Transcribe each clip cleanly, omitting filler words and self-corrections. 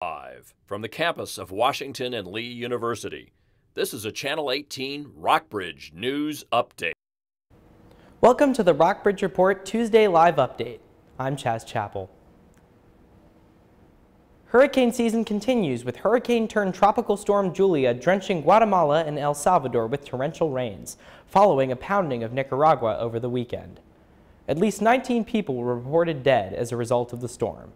Live from the campus of Washington and Lee University, this is a Channel 18 Rockbridge News Update. Welcome to the Rockbridge Report Tuesday Live Update. I'm Chaz Chappell. Hurricane season continues with hurricane-turned-tropical storm Julia drenching Guatemala and El Salvador with torrential rains, following a pounding of Nicaragua over the weekend. At least 19 people were reported dead as a result of the storm.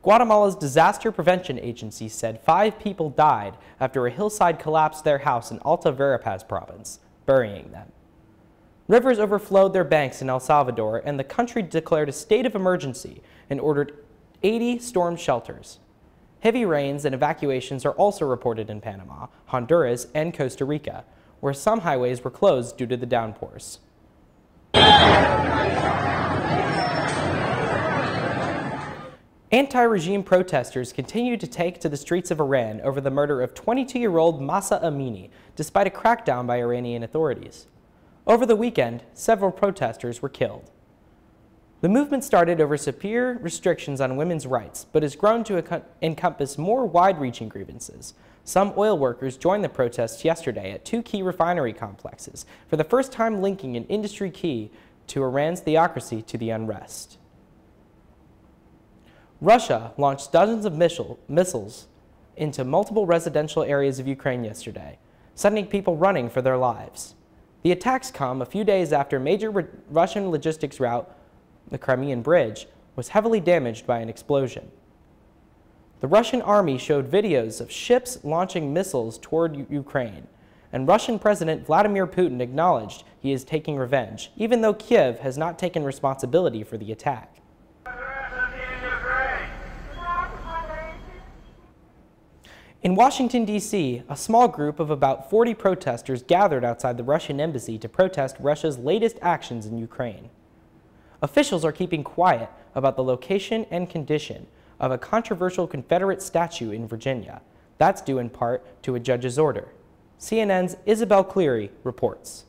Guatemala's Disaster Prevention Agency said 5 people died after a hillside collapsed their house in Alta Verapaz province, burying them. Rivers overflowed their banks in El Salvador, and the country declared a state of emergency and ordered 80 storm shelters. Heavy rains and evacuations are also reported in Panama, Honduras, and Costa Rica, where some highways were closed due to the downpours. Anti-regime protesters continue to take to the streets of Iran over the murder of 22-year-old Mahsa Amini, despite a crackdown by Iranian authorities. Over the weekend, several protesters were killed. The movement started over severe restrictions on women's rights, but has grown to encompass more wide-reaching grievances. Some oil workers joined the protests yesterday at 2 key refinery complexes, for the first time linking an industry key to Iran's theocracy to the unrest. Russia launched dozens of missiles into multiple residential areas of Ukraine yesterday, sending people running for their lives. The attacks come a few days after a major Russian logistics route, the Crimean Bridge, was heavily damaged by an explosion. The Russian army showed videos of ships launching missiles toward Ukraine, and Russian President Vladimir Putin acknowledged he is taking revenge, even though Kiev has not taken responsibility for the attack. In Washington, D.C., a small group of about 40 protesters gathered outside the Russian embassy to protest Russia's latest actions in Ukraine. Officials are keeping quiet about the location and condition of a controversial Confederate statue in Virginia. That's due in part to a judge's order. CNN's Isabel Cleary reports.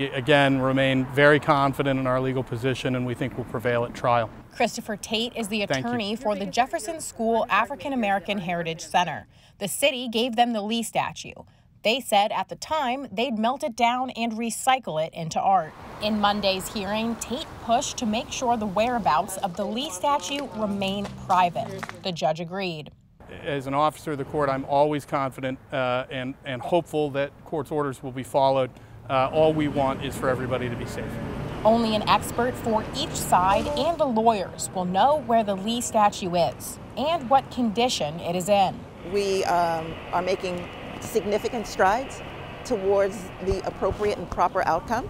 Again, remain very confident in our legal position, and we think we'll prevail at trial. Christopher Tate is the attorney for the Jefferson School African American Heritage Center. The city gave them the Lee statue. They said at the time they'd melt it down and recycle it into art. In Monday's hearing, Tate pushed to make sure the whereabouts of the Lee statue remain private. The judge agreed. As an officer of the court, I'm always confident and hopeful that court's orders will be followed. All we want is for everybody to be safe. Only an expert for each side and the lawyers will know where the Lee statue is and what condition it is in. We are making significant strides towards the appropriate and proper outcome.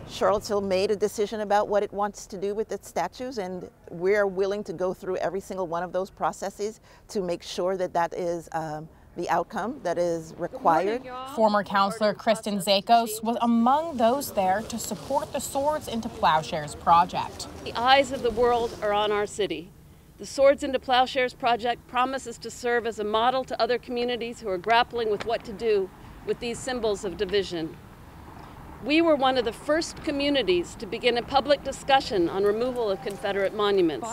Charlottesville made a decision about what it wants to do with its statues, and we're willing to go through every single one of those processes to make sure that that is the outcome that is required. Former counselor Kristen Zakos was among those there to support the Swords into Plowshares project. The eyes of the world are on our city. The Swords into Plowshares project promises to serve as a model to other communities who are grappling with what to do with these symbols of division. We were one of the first communities to begin a public discussion on removal of Confederate monuments,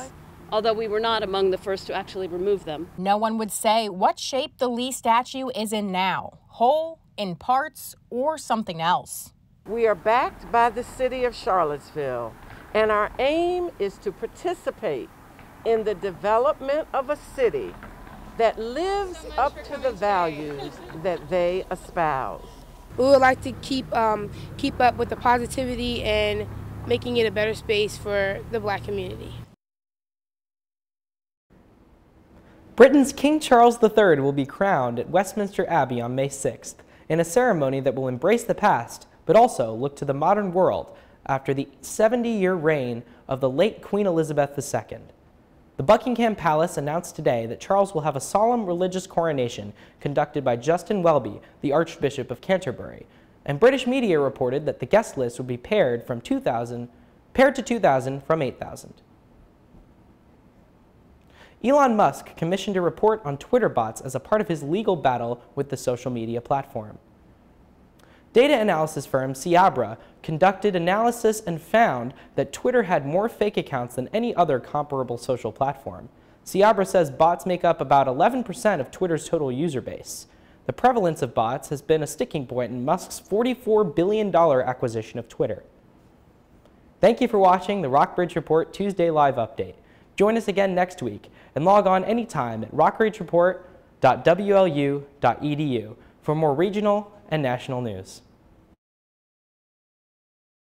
although we were not among the first to actually remove them. No one would say what shape the Lee statue is in now, whole, in parts, or something else. We are backed by the city of Charlottesville, and our aim is to participate in the development of a city that lives up to the values that they espouse. We would like to keep up with the positivity and making it a better space for the Black community. Britain's King Charles III will be crowned at Westminster Abbey on May 6th, in a ceremony that will embrace the past, but also look to the modern world after the 70-year reign of the late Queen Elizabeth II. The Buckingham Palace announced today that Charles will have a solemn religious coronation conducted by Justin Welby, the Archbishop of Canterbury, and British media reported that the guest list would be paired to 2,000 from 8,000. Elon Musk commissioned a report on Twitter bots as a part of his legal battle with the social media platform. Data analysis firm Ciabra conducted analysis and found that Twitter had more fake accounts than any other comparable social platform. Seabra says bots make up about 11% of Twitter's total user base. The prevalence of bots has been a sticking point in Musk's $44 billion acquisition of Twitter. Thank you for watching the Rockbridge Report Tuesday Live Update. Join us again next week and log on anytime at rockbridgereport.wlu.edu for more regional and national news.